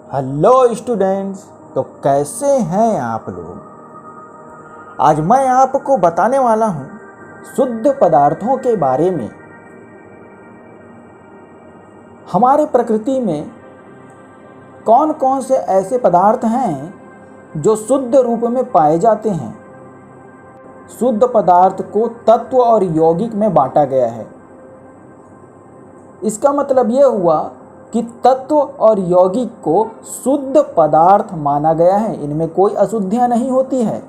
Hello students. तो कैसे हैं आप लोग। आज मैं आपको बताने वाला हूँ शुद्ध पदार्थों के बारे में। हमारे प्रकृति में कौन कौन से ऐसे पदार्थ हैं जो शुद्ध रूप में पाए जाते हैं। शुद्ध पदार्थ को तत्व और यौगिक में बांटा गया है। इसका मतलब यह हुआ कि तत्व और यौगिक को शुद्ध पदार्थ माना गया है, इनमें कोई अशुद्धियां नहीं होती है।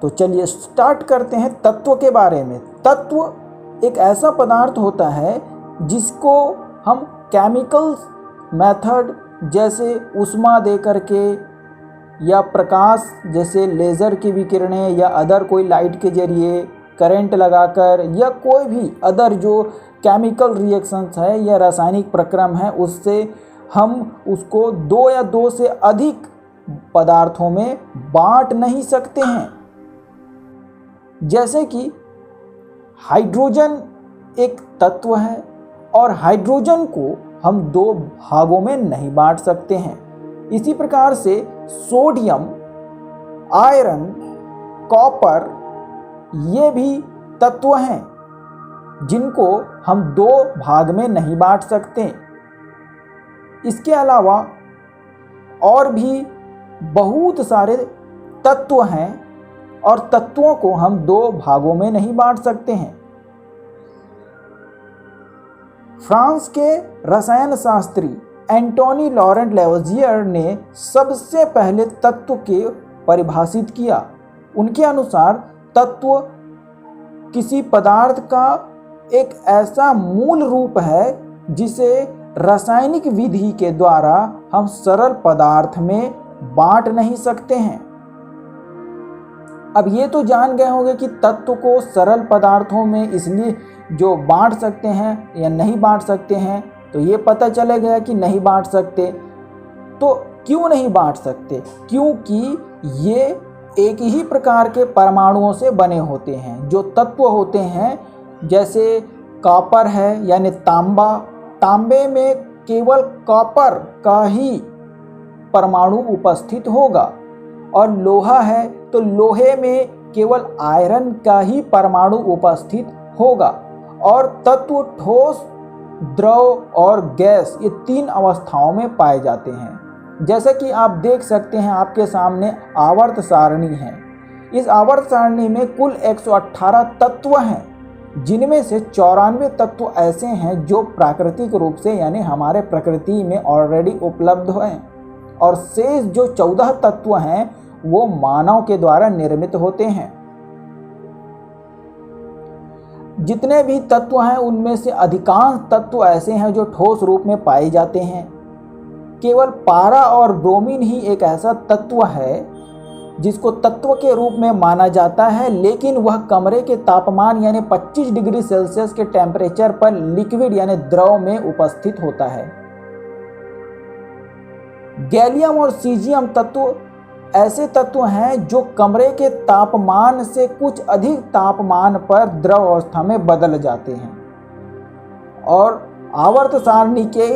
तो चलिए स्टार्ट करते हैं तत्व के बारे में। तत्व एक ऐसा पदार्थ होता है जिसको हम केमिकल मेथड जैसे ऊष्मा दे करके या प्रकाश जैसे लेज़र की विकिरणें या अदर कोई लाइट के जरिए करंट लगाकर या कोई भी अदर जो केमिकल रिएक्शंस है या रासायनिक प्रक्रम है उससे हम उसको दो या दो से अधिक पदार्थों में बांट नहीं सकते हैं। जैसे कि हाइड्रोजन एक तत्व है और हाइड्रोजन को हम दो भागों में नहीं बांट सकते हैं। इसी प्रकार से सोडियम, आयरन, कॉपर ये भी तत्व हैं जिनको हम दो भाग में नहीं बांट सकते। इसके अलावा और भी बहुत सारे तत्व हैं और तत्वों को हम दो भागों में नहीं बांट सकते हैं। फ्रांस के रसायन शास्त्री एंटोनी लॉरेंट लेवोजियर ने सबसे पहले तत्व के परिभाषित किया। उनके अनुसार तत्व किसी पदार्थ का एक ऐसा मूल रूप है जिसे रासायनिक विधि के द्वारा हम सरल पदार्थ में बांट नहीं सकते हैं। अब ये तो जान गए होंगे कि तत्व को सरल पदार्थों में इसलिए जो बांट सकते हैं या नहीं बांट सकते हैं, तो ये पता चला गया कि नहीं बांट सकते। तो क्यों नहीं बांट सकते? क्योंकि ये एक ही प्रकार के परमाणुओं से बने होते हैं। जो तत्व होते हैं जैसे कॉपर है यानी तांबा, तांबे में केवल कॉपर का ही परमाणु उपस्थित होगा, और लोहा है तो लोहे में केवल आयरन का ही परमाणु उपस्थित होगा। और तत्व ठोस, द्रव और गैस ये तीन अवस्थाओं में पाए जाते हैं। जैसे कि आप देख सकते हैं आपके सामने आवर्त सारणी है। इस आवर्त सारणी में कुल 118 तत्व हैं, जिनमें से 94 तत्व ऐसे हैं जो प्राकृतिक रूप से यानी हमारे प्रकृति में ऑलरेडी उपलब्ध हैं, और शेष जो 14 तत्व हैं वो मानव के द्वारा निर्मित होते हैं। जितने भी तत्व हैं उनमें से अधिकांश तत्व ऐसे हैं जो ठोस रूप में पाए जाते हैं। केवल पारा और ब्रोमीन ही एक ऐसा तत्व है जिसको तत्व के रूप में माना जाता है, लेकिन वह कमरे के तापमान यानी 25 डिग्री सेल्सियस के टेम्परेचर पर लिक्विड यानी द्रव में उपस्थित होता है। गैलियम और सीजियम तत्व ऐसे तत्व हैं जो कमरे के तापमान से कुछ अधिक तापमान पर द्रव अवस्था में बदल जाते हैं। और आवर्त सारणी के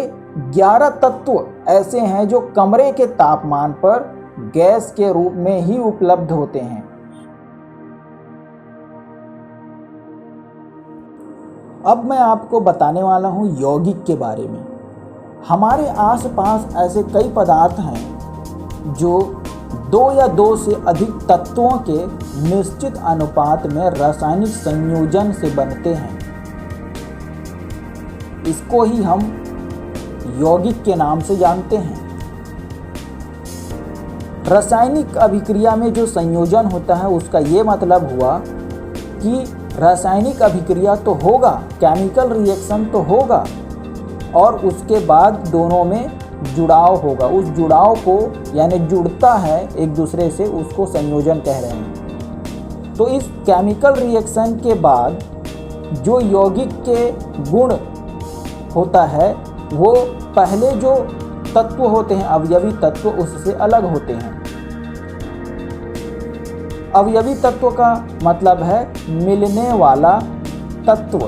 11 तत्व ऐसे हैं जो कमरे के तापमान पर गैस के रूप में ही उपलब्ध होते हैं। अब मैं आपको बताने वाला हूं यौगिक के बारे में। हमारे आसपास ऐसे कई पदार्थ हैं जो दो या दो से अधिक तत्वों के निश्चित अनुपात में रासायनिक संयोजन से बनते हैं। इसको ही हम यौगिक के नाम से जानते हैं। रासायनिक अभिक्रिया में जो संयोजन होता है उसका ये मतलब हुआ कि रासायनिक अभिक्रिया तो होगा, केमिकल रिएक्शन तो होगा, और उसके बाद दोनों में जुड़ाव होगा। उस जुड़ाव को यानी जुड़ता है एक दूसरे से, उसको संयोजन कह रहे हैं। तो इस केमिकल रिएक्शन के बाद जो यौगिक के गुण होता है वो पहले जो तत्व होते हैं अवयवी तत्व उससे अलग होते हैं। अवयवी तत्व का मतलब है मिलने वाला तत्व।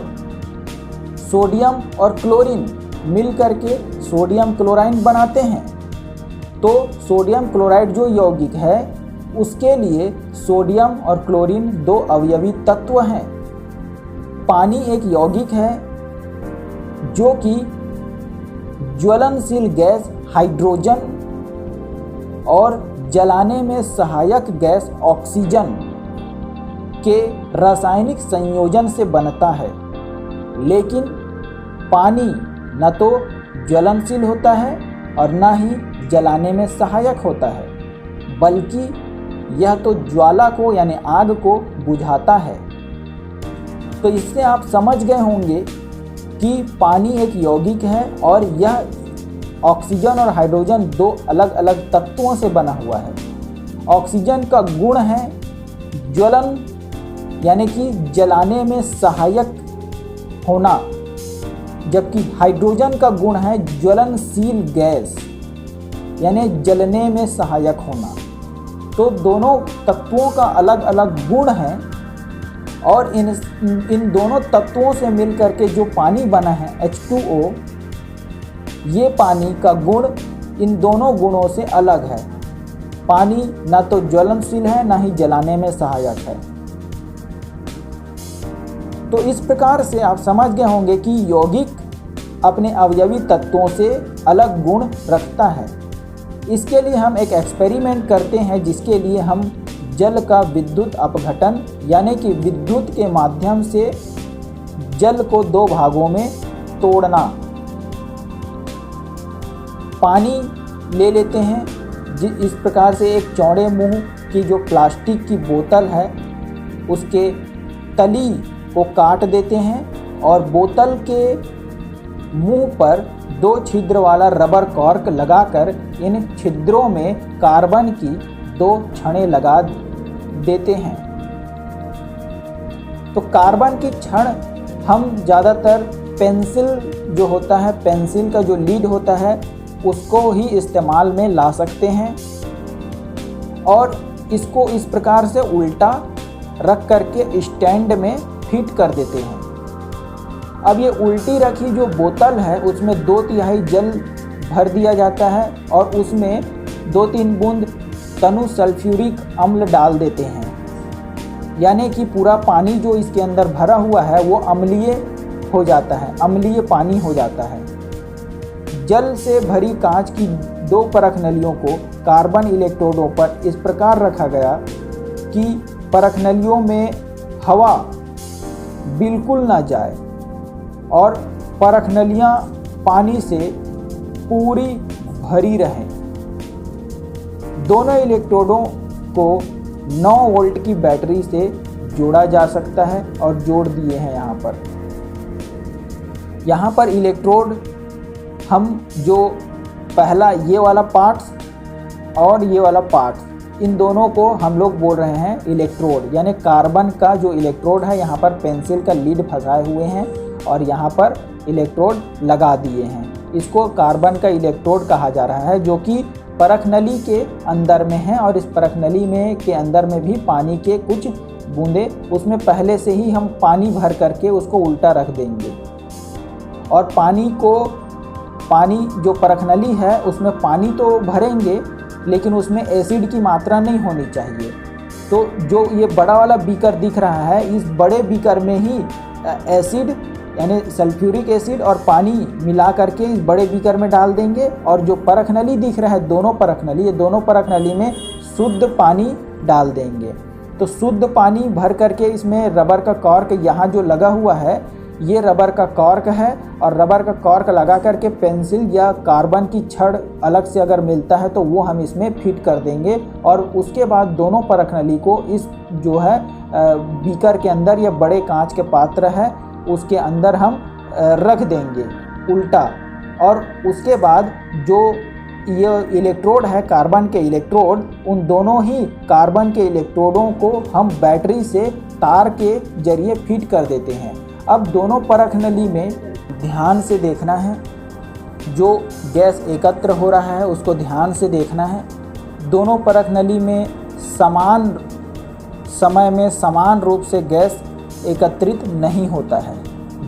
सोडियम और क्लोरीन मिल करके सोडियम क्लोराइड बनाते हैं। तो सोडियम क्लोराइड जो यौगिक है उसके लिए सोडियम और क्लोरीन दो अवयवी तत्व हैं। पानी एक यौगिक है जो कि ज्वलनशील गैस हाइड्रोजन और जलाने में सहायक गैस ऑक्सीजन के रासायनिक संयोजन से बनता है। लेकिन पानी न तो ज्वलनशील होता है और न ही जलाने में सहायक होता है, बल्कि यह तो ज्वाला को यानी आग को बुझाता है। तो इससे आप समझ गए होंगे कि पानी एक यौगिक है और यह ऑक्सीजन और हाइड्रोजन दो अलग अलग तत्वों से बना हुआ है। ऑक्सीजन का गुण है ज्वलन यानी कि जलाने में सहायक होना, जबकि हाइड्रोजन का गुण है ज्वलनशील गैस यानी जलने में सहायक होना। तो दोनों तत्वों का अलग अलग गुण है और इन दोनों तत्वों से मिलकर के जो पानी बना है H2O, ये पानी का गुण इन दोनों गुणों से अलग है। पानी ना तो ज्वलनशील है ना ही जलाने में सहायक है। तो इस प्रकार से आप समझ गए होंगे कि यौगिक अपने अवयवी तत्वों से अलग गुण रखता है। इसके लिए हम एक एक्सपेरिमेंट करते हैं जिसके लिए हम जल का विद्युत अपघटन यानी कि विद्युत के माध्यम से जल को दो भागों में तोड़ना। पानी ले लेते हैं, इस प्रकार से एक चौड़े मुंह की जो प्लास्टिक की बोतल है उसके तली को काट देते हैं और बोतल के मुंह पर दो छिद्र वाला रबर कॉर्क लगाकर इन छिद्रों में कार्बन की दो छड़ें लगा देते हैं। तो कार्बन की छड़ हम ज़्यादातर पेंसिल जो होता है, पेंसिल का जो लीड होता है उसको ही इस्तेमाल में ला सकते हैं और इसको इस प्रकार से उल्टा रख करके स्टैंड में फिट कर देते हैं। अब ये उल्टी रखी जो बोतल है उसमें 2/3 जल भर दिया जाता है और उसमें 2-3 बूंद तनु सल्फ्यूरिक अम्ल डाल देते हैं, यानी कि पूरा पानी जो इसके अंदर भरा हुआ है वो अम्लीय हो जाता है, अम्लीय पानी हो जाता है। जल से भरी कांच की 2 परख नलियों को कार्बन इलेक्ट्रोडों पर इस प्रकार रखा गया कि परख नलियों में हवा बिल्कुल ना जाए और परख नलियाँ पानी से पूरी भरी रहें। दोनों इलेक्ट्रोडों को 9 वोल्ट की बैटरी से जोड़ा जा सकता है और जोड़ दिए हैं। यहाँ पर इलेक्ट्रोड हम जो पहला ये वाला पार्ट्स और ये वाला पार्ट्स, इन दोनों को हम लोग बोल रहे हैं इलेक्ट्रोड, यानी कार्बन का जो इलेक्ट्रोड है यहाँ पर पेंसिल का लीड फंसाए हुए हैं और यहाँ पर इलेक्ट्रोड लगा दिए हैं। इसको कार्बन का इलेक्ट्रोड कहा जा रहा है जो कि परख नली के अंदर में है और इस परख नली में के अंदर में भी पानी के कुछ बूंदे उसमें पहले से ही हम पानी भर करके उसको उल्टा रख देंगे और पानी जो परख नली है उसमें पानी तो भरेंगे लेकिन उसमें एसिड की मात्रा नहीं होनी चाहिए। तो जो ये बड़ा वाला बीकर दिख रहा है इस बड़े बीकर में ही एसिड यानी सल्फ्यूरिक एसिड और पानी मिला करके इस बड़े बीकर में डाल देंगे और जो परख नली दिख रहा है दोनों परख नली में शुद्ध पानी डाल देंगे। तो शुद्ध पानी भर करके इसमें रबर का कॉर्क यहाँ जो लगा हुआ है ये रबर का कॉर्क है और रबर का कॉर्क लगा करके पेंसिल या कार्बन की छड़ अलग से अगर मिलता है तो वो हम इसमें फिट कर देंगे और उसके बाद दोनों परख नली को इस जो है बीकर के अंदर या बड़े कांच के पात्र है उसके अंदर हम रख देंगे उल्टा। और उसके बाद जो ये इलेक्ट्रोड है कार्बन के इलेक्ट्रोड, उन दोनों ही कार्बन के इलेक्ट्रोडों को हम बैटरी से तार के जरिए फिट कर देते हैं। अब दोनों परख नली में ध्यान से देखना है, जो गैस एकत्र हो रहा है उसको ध्यान से देखना है। दोनों परख नली में समान समय में समान रूप से गैस एकत्रित नहीं होता है।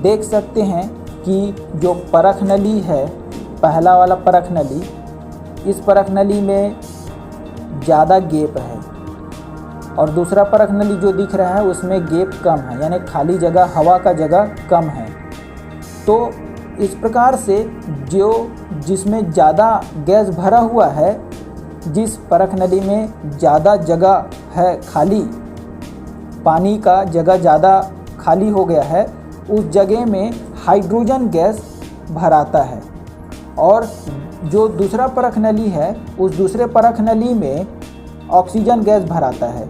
देख सकते हैं कि जो परख नली है पहला वाला परख नली, इस परख नली में ज़्यादा गैप है और दूसरा परख नली जो दिख रहा है उसमें गैप कम है, यानी खाली जगह, हवा का जगह कम है। तो इस प्रकार से जिसमें ज़्यादा गैस भरा हुआ है, जिस परख नली में ज़्यादा जगह है खाली, पानी का जगह ज़्यादा खाली हो गया है, उस जगह में हाइड्रोजन गैस भराता है। और जो दूसरा परख नली है, उस दूसरे परख नली में ऑक्सीजन गैस भराता है,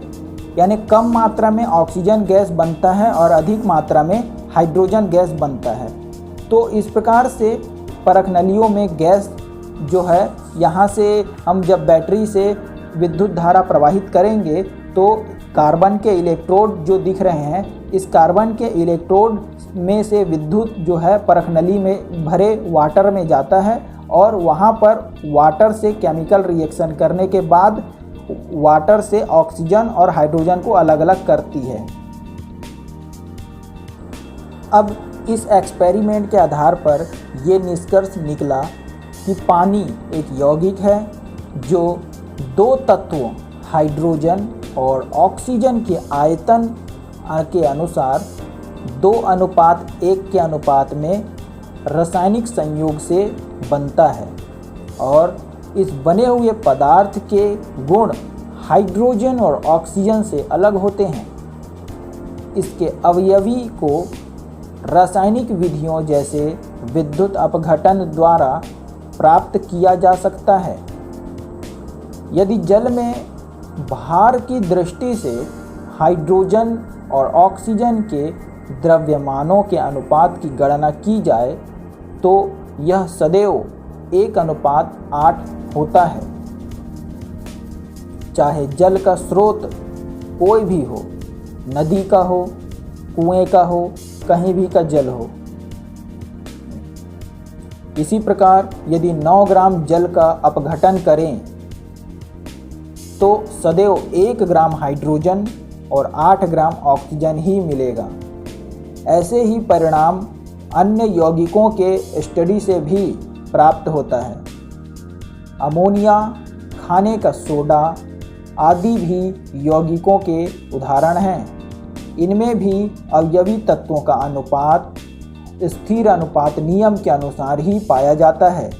यानी कम मात्रा में ऑक्सीजन गैस बनता है और अधिक मात्रा में हाइड्रोजन गैस बनता है। तो इस प्रकार से परख नलियों में गैस जो है, यहाँ से हम जब बैटरी से विद्युत धारा प्रवाहित करेंगे तो कार्बन के इलेक्ट्रोड जो दिख रहे हैं, इस कार्बन के इलेक्ट्रोड में से विद्युत जो है परख नली में भरे वाटर में जाता है और वहाँ पर वाटर से केमिकल रिएक्शन करने के बाद वाटर से ऑक्सीजन और हाइड्रोजन को अलग अलग करती है। अब इस एक्सपेरिमेंट के आधार पर ये निष्कर्ष निकला कि पानी एक यौगिक है जो दो तत्वों हाइड्रोजन और ऑक्सीजन के आयतन के अनुसार 2:1 के अनुपात में रासायनिक संयोग से बनता है और इस बने हुए पदार्थ के गुण हाइड्रोजन और ऑक्सीजन से अलग होते हैं। इसके अवयवी को रासायनिक विधियों जैसे विद्युत अपघटन द्वारा प्राप्त किया जा सकता है। यदि जल में भार की दृष्टि से हाइड्रोजन और ऑक्सीजन के द्रव्यमानों के अनुपात की गणना की जाए तो यह सदैव 1:8 होता है, चाहे जल का स्रोत कोई भी हो, नदी का हो, कुएं का हो, कहीं भी का जल हो। इसी प्रकार यदि 9 ग्राम जल का अपघटन करें तो सदैव 1 ग्राम हाइड्रोजन और 8 ग्राम ऑक्सीजन ही मिलेगा। ऐसे ही परिणाम अन्य यौगिकों के स्टडी से भी प्राप्त होता है। अमोनिया, खाने का सोडा आदि भी यौगिकों के उदाहरण हैं। इनमें भी अवयवी तत्वों का अनुपात स्थिर अनुपात नियम के अनुसार ही पाया जाता है।